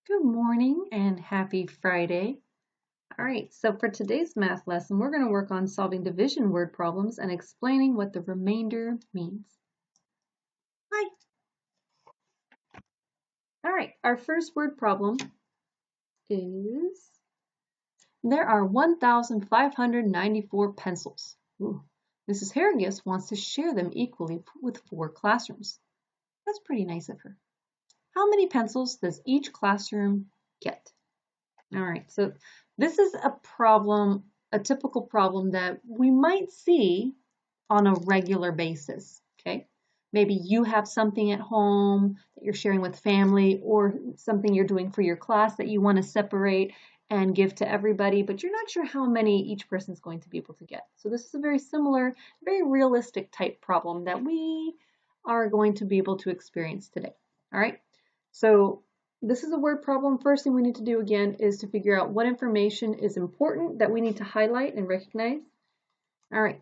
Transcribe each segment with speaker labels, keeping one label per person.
Speaker 1: Good morning and happy Friday. All right, so for today's math lesson, we're going to work on solving division word problems and explaining what the remainder means. Hi. All right, our first word problem is there are 1,594 pencils. Ooh. Mrs. Harrigus wants to share them equally with 4 classrooms. That's pretty nice of her. How many pencils does each classroom get? All right, so this is a problem, a typical problem that we might see on a regular basis, okay? Maybe you have something at home that you're sharing with family or something you're doing for your class that you want to separate and give to everybody, but you're not sure how many each person's going to be able to get. So this is a very similar, very realistic type problem that we are going to be able to experience today, all right? So this is a word problem. First thing we need to do again is to figure out what information is important that we need to highlight and recognize. All right,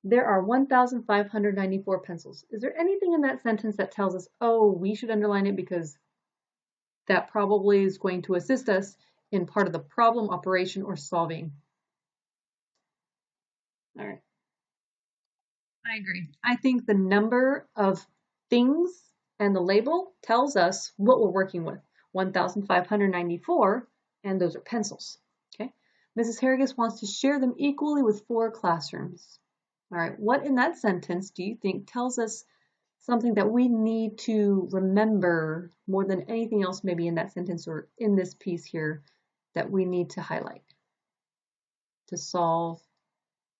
Speaker 1: there are 1,594 pencils. Is there anything in that sentence that tells us, oh, we should underline it because that probably is going to assist us in part of the problem operation or solving? All right, I agree. I think the number of things and the label tells us what we're working with. 1,594, and those are pencils. Okay. Mrs. Harrigus wants to share them equally with 4 classrooms. All right, what in that sentence do you think tells us something that we need to remember more than anything else maybe in that sentence or in this piece here that we need to highlight to solve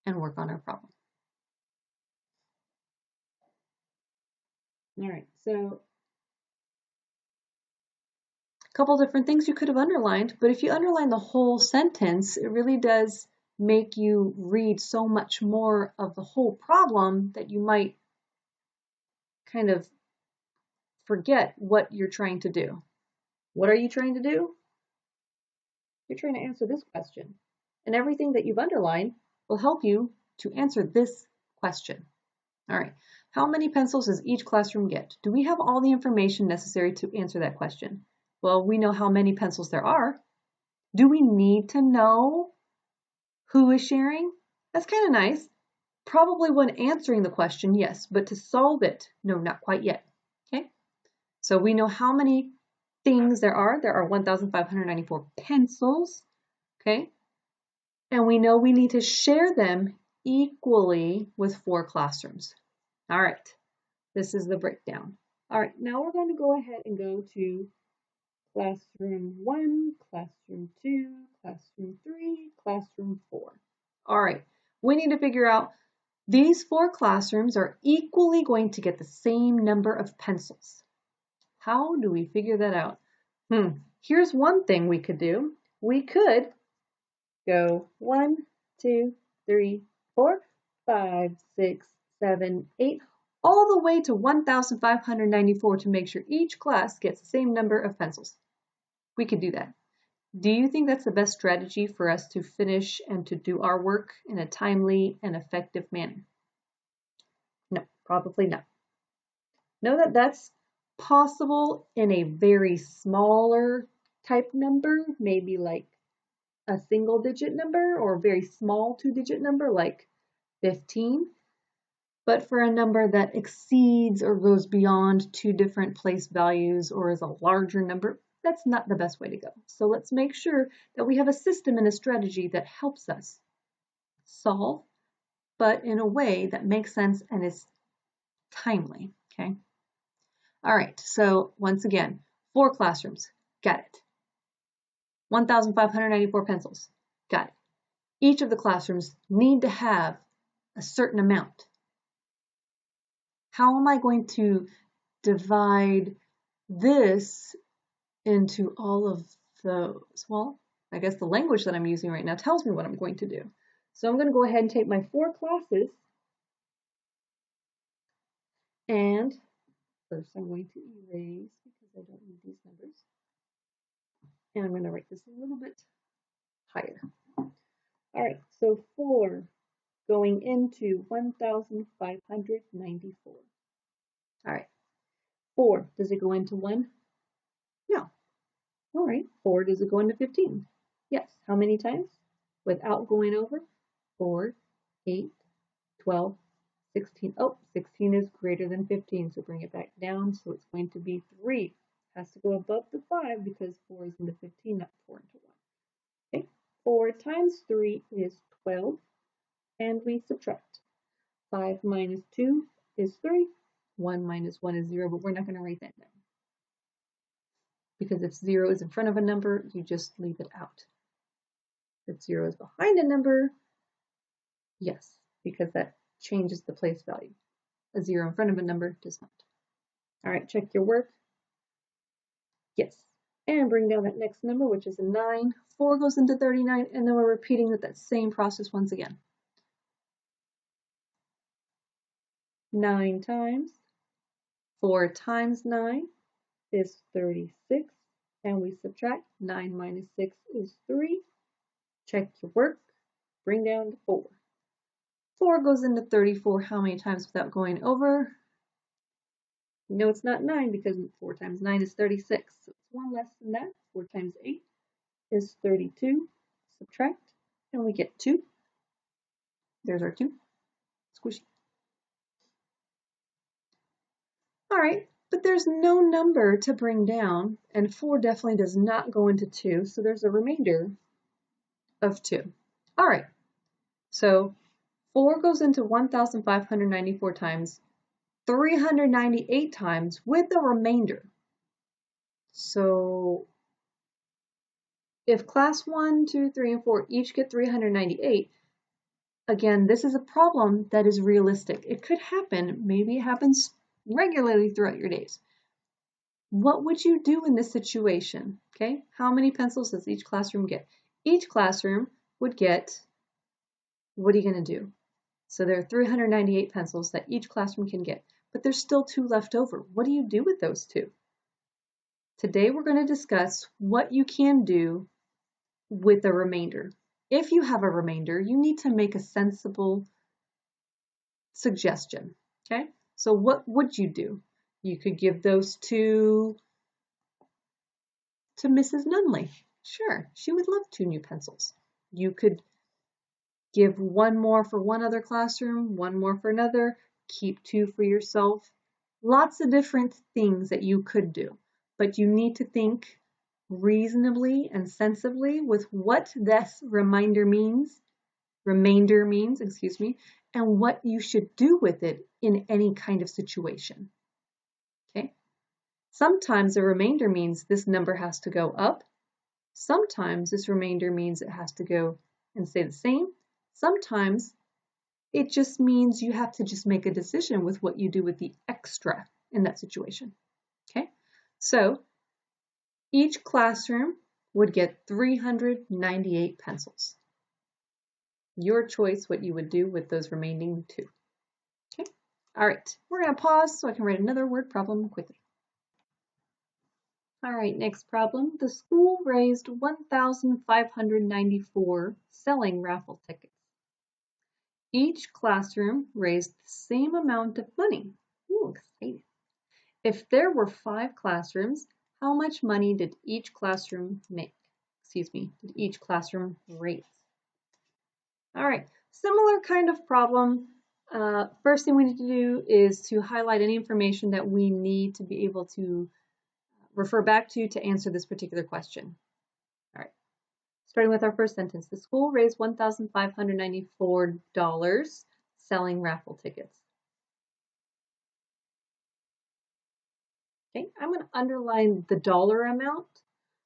Speaker 1: and work on our problem? All right, so a couple different things you could have underlined, but if you underline the whole sentence, it really does make you read so much more of the whole problem that you might kind of forget what you're trying to do. What are you trying to do? You're trying to answer this question. And everything that you've underlined will help you to answer this question. All right, how many pencils does each classroom get? Do we have all the information necessary to answer that question? Well, we know how many pencils there are. Do we need to know who is sharing? That's kind of nice. Probably when answering the question, yes, but to solve it, no, not quite yet. Okay, so we know how many things there are. There are 1,594 pencils. Okay, and we know we need to share them equally with 4 classrooms. All right, this is the breakdown. All right, now we're going to go ahead and go to classroom 1, classroom 2, classroom 3, classroom 4. All right, we need to figure out these 4 classrooms are equally going to get the same number of pencils. How do we figure that out? Here's one thing we could do. We could go 1, 2, 3, 4, 5, 6, 7, 8, all the way to 1,594 to make sure each class gets the same number of pencils. We could do that. Do you think that's the best strategy for us to finish and to do our work in a timely and effective manner? No, probably not. Know that that's possible in a very smaller type number, maybe like a single digit number or a very small 2-digit number like 15. But for a number that exceeds or goes beyond 2 different place values or is a larger number, that's not the best way to go. So let's make sure that we have a system and a strategy that helps us solve, but in a way that makes sense and is timely, okay? All right, so once again, 4 classrooms, got it. 1,594 pencils, got it. Each of the classrooms need to have a certain amount. How am I going to divide this into all of those? Well, I guess the language that I'm using right now tells me what I'm going to do. So I'm going to go ahead and take my 4 classes, and first I'm going to erase because I don't need these numbers. And I'm going to write this a little bit higher. All right, so 4 going into 1,594. All right, 4, does it go into 1? No. All right, 4, does it go into 15? Yes. How many times? Without going over? 4, 8, 12, 16. Oh, 16 is greater than 15, so bring it back down. So it's going to be 3. Has to go above the 5 because 4 is into 15, not 4 into 1. Okay, 4 times 3 is 12, and we subtract. 5 minus 2 is 3. 1 minus 1 is 0, but we're not going to write that down. Because if 0 is in front of a number, you just leave it out. If 0 is behind a number, yes, because that changes the place value. A 0 in front of a number does not. All right, check your work. Yes. And bring down that next number, which is a 9. 4 goes into 39, and then we're repeating that same process once again. 9 times 4 times 9 is 36, and we subtract. 9 minus 6 is 3. Check your work. Bring down the 4. 4 goes into 34 how many times without going over? No, it's not 9 because 4 times 9 is 36. So it's 1 less than that. 4 times 8 is 32. Subtract, and we get 2. There's our 2. Squishy. All right, but there's no number to bring down, and 4 definitely does not go into 2, so there's a remainder of 2. All right, so 4 goes into 1,594 times, 398 times with a remainder. So if class 1, 2, 3, and 4 each get 398, again, this is a problem that is realistic. It could happen. Maybe it happens regularly throughout your days. What would you do in this situation? Okay, how many pencils does each classroom get? Each classroom would get, what are you going to do? So there are 398 pencils that each classroom can get, but there's still 2 left over. What do you do with those 2? Today we're going to discuss what you can do with a remainder. If you have a remainder, you need to make a sensible suggestion. Okay, so what would you do? You could give those 2 to Mrs. Nunley. Sure, she would love 2 new pencils. You could give 1 more for one other classroom, 1 more for another, keep 2 for yourself. Lots of different things that you could do, but you need to think reasonably and sensibly with what this remainder means, and what you should do with it in any kind of situation. Okay? Sometimes a remainder means this number has to go up. Sometimes this remainder means it has to go and stay the same. Sometimes it just means you have to just make a decision with what you do with the extra in that situation. Okay? So each classroom would get 398 pencils. Your choice what you would do with those remaining 2. Okay? All right, we're going to pause so I can write another word problem quickly. All right, next problem. The school raised 1,594 selling raffle tickets. Each classroom raised the same amount of money. Ooh, exciting. If there were 5 classrooms, how much money did each classroom make? Did each classroom raise? All right, similar kind of problem. First thing we need to do is to highlight any information that we need to be able to refer back to answer this particular question. All right, starting with our first sentence. The school raised $1,594 selling raffle tickets. Okay, I'm going to underline the dollar amount,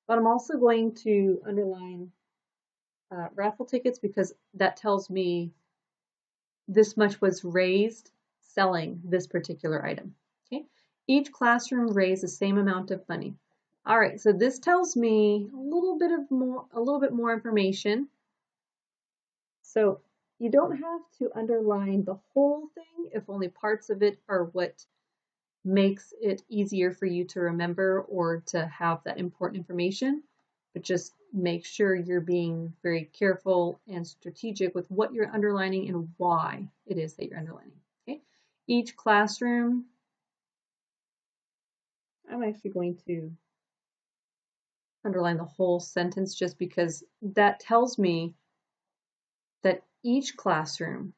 Speaker 1: but I'm also going to underline raffle tickets because that tells me this much was raised selling this particular item. Okay, each classroom raised the same amount of money. All right, so this tells me a little bit more information. So you don't have to underline the whole thing if only parts of it are what makes it easier for you to remember or to have that important information, but just make sure you're being very careful and strategic with what you're underlining and why it is that you're underlining. Okay, each classroom, I'm actually going to underline the whole sentence just because that tells me that each classroom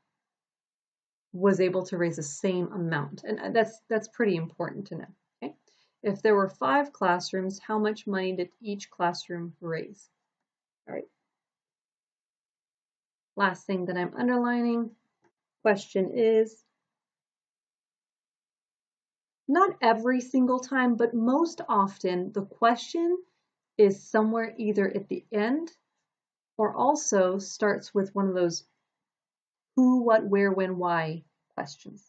Speaker 1: was able to raise the same amount. And that's pretty important to know. Okay? If there were 5 classrooms, how much money did each classroom raise? All right. Last thing that I'm underlining, question is, not every single time, but most often the question is somewhere either at the end or also starts with one of those who, what, where, when, why questions.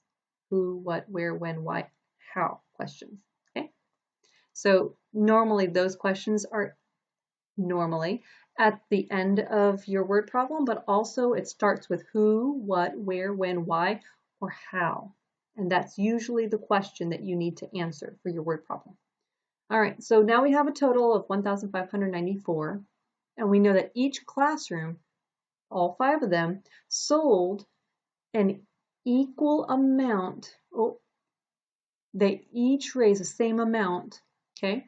Speaker 1: Who, what, where, when, why, how questions. Okay? So normally those questions are normally at the end of your word problem, but also it starts with who, what, where, when, why, or how. And that's usually the question that you need to answer for your word problem. All right, so now we have a total of 1,594, and we know that each classroom, all 5 of them, sold an equal amount. Oh, they each raised the same amount, okay?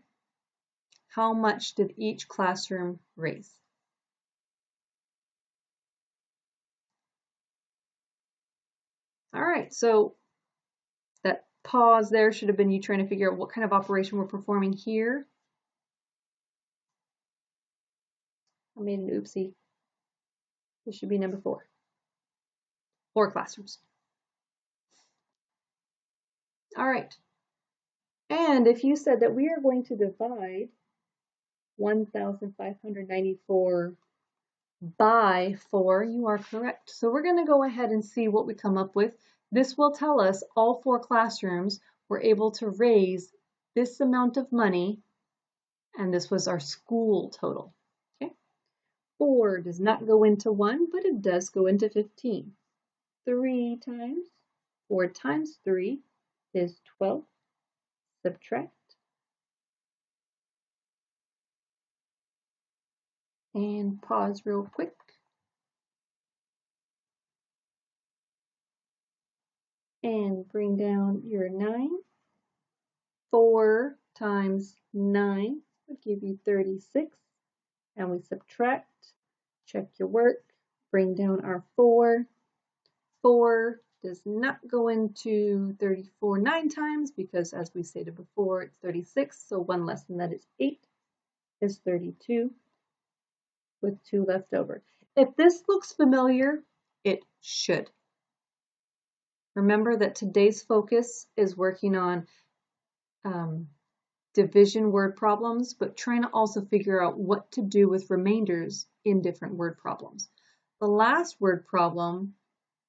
Speaker 1: How much did each classroom raise? All right, so that pause there should have been you trying to figure out what kind of operation we're performing here. I made an oopsie. This should be number 4. 4 classrooms. All right. And if you said that we are going to divide 1,594 by 4, you are correct. So we're going to go ahead and see what we come up with. This will tell us all 4 classrooms were able to raise this amount of money, and this was our school total. Okay? 4 does not go into 1, but it does go into 15. 3 times 4 times 3 is 12. Subtract. And pause real quick. And bring down your 9. 4 times 9 would give you 36. And we subtract. Check your work. Bring down our 4. 4 does not go into 34 9 times because, as we stated before, it's 36. So 1 less than that is 8 is 32 with 2 left over. If this looks familiar, it should. Remember that today's focus is working on division word problems, but trying to also figure out what to do with remainders in different word problems. The last word problem,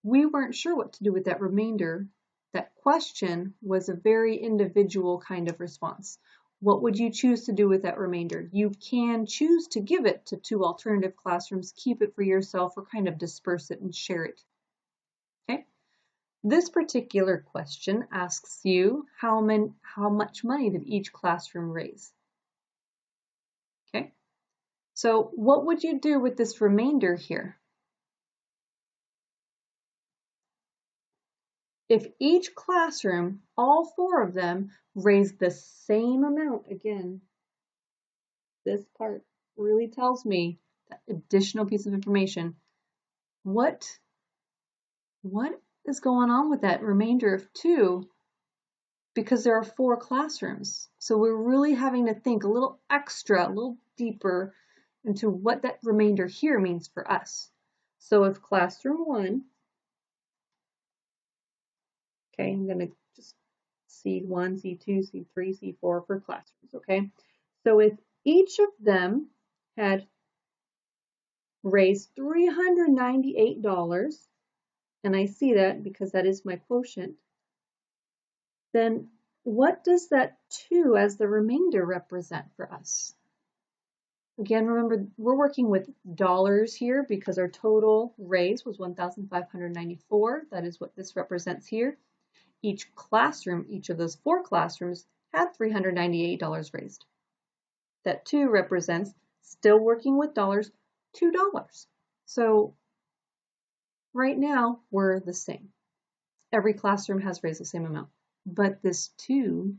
Speaker 1: we weren't sure what to do with that remainder. That question was a very individual kind of response. What would you choose to do with that remainder? You can choose to give it to 2 alternative classrooms, keep it for yourself, or kind of disperse it and share it. Okay? This particular question asks you how much money did each classroom raise? Okay, so what would you do with this remainder here? If each classroom, all 4 of them, raised the same amount, again, this part really tells me that additional piece of information. What is going on with that remainder of 2? Because there are 4 classrooms. So we're really having to think a little extra, a little deeper into what that remainder here means for us. So if classroom 1, okay, I'm going to just C1, C2, C3, C4 for classrooms, okay? So if each of them had raised $398, and I see that because that is my quotient, then what does that 2 as the remainder represent for us? Again, remember, we're working with dollars here because our total raise was 1,594. That is what this represents here. Each classroom, each of those 4 classrooms, had $398 raised. That 2 represents, still working with dollars, $2. So right now, we're the same. Every classroom has raised the same amount. But this 2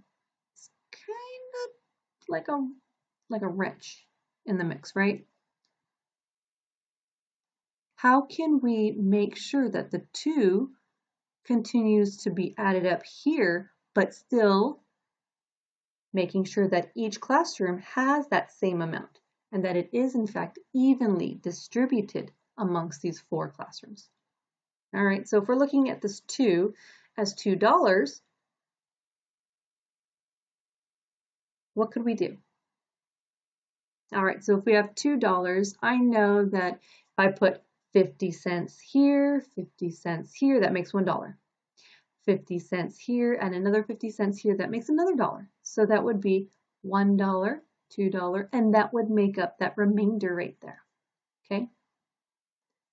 Speaker 1: is kind of like a wrench. in the mix, right? How can we make sure that the 2 continues to be added up here, but still making sure that each classroom has that same amount and that it is in fact evenly distributed amongst these 4 classrooms? All right, so if we're looking at this 2 as $2, what could we do? All right, so if we have $2, I know that if I put 50 cents here, 50 cents here, that makes $1. 50 cents here and another 50 cents here, that makes another $1. So that would be $1, $2, and that would make up that remainder right there, okay?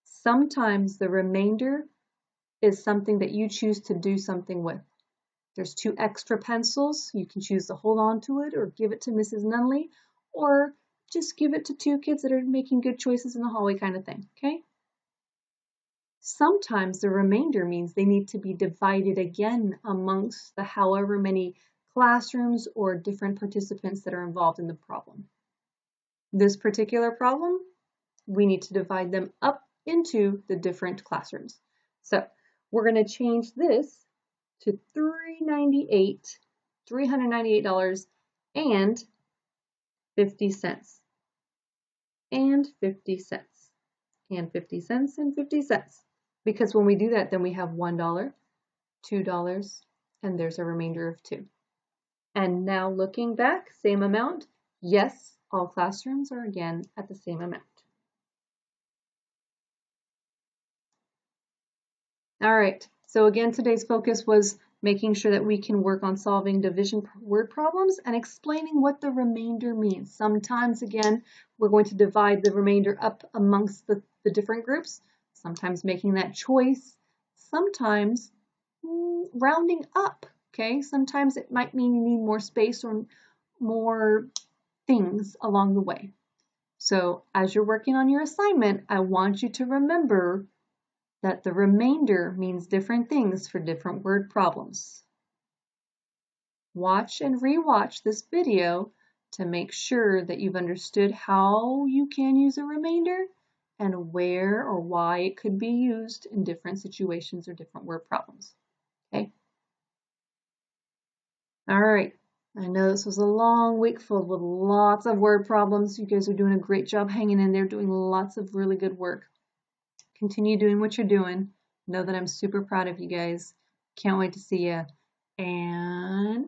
Speaker 1: Sometimes the remainder is something that you choose to do something with. There's 2 extra pencils. You can choose to hold on to it or give it to Mrs. Nunley, or just give it to 2 kids that are making good choices in the hallway kind of thing, okay? Sometimes the remainder means they need to be divided again amongst the however many classrooms or different participants that are involved in the problem. This particular problem, we need to divide them up into the different classrooms. So we're going to change this to $398 and 50 cents and 50 cents and 50 cents and 50 cents. Because when we do that, then we have $1, $2, and there's a remainder of 2. And now looking back, same amount. Yes, all classrooms are again at the same amount. All right, so again, today's focus was making sure that we can work on solving division word problems and explaining what the remainder means. Sometimes, again, we're going to divide the remainder up amongst the different groups, sometimes making that choice, sometimes rounding up, okay? Sometimes it might mean you need more space or more things along the way. So as you're working on your assignment, I want you to remember that the remainder means different things for different word problems. Watch and rewatch this video to make sure that you've understood how you can use a remainder and where or why it could be used in different situations or different word problems. Okay? All right. I know this was a long week filled with lots of word problems. You guys are doing a great job hanging in there, doing lots of really good work. Continue doing what you're doing. Know that I'm super proud of you guys. Can't wait to see you. And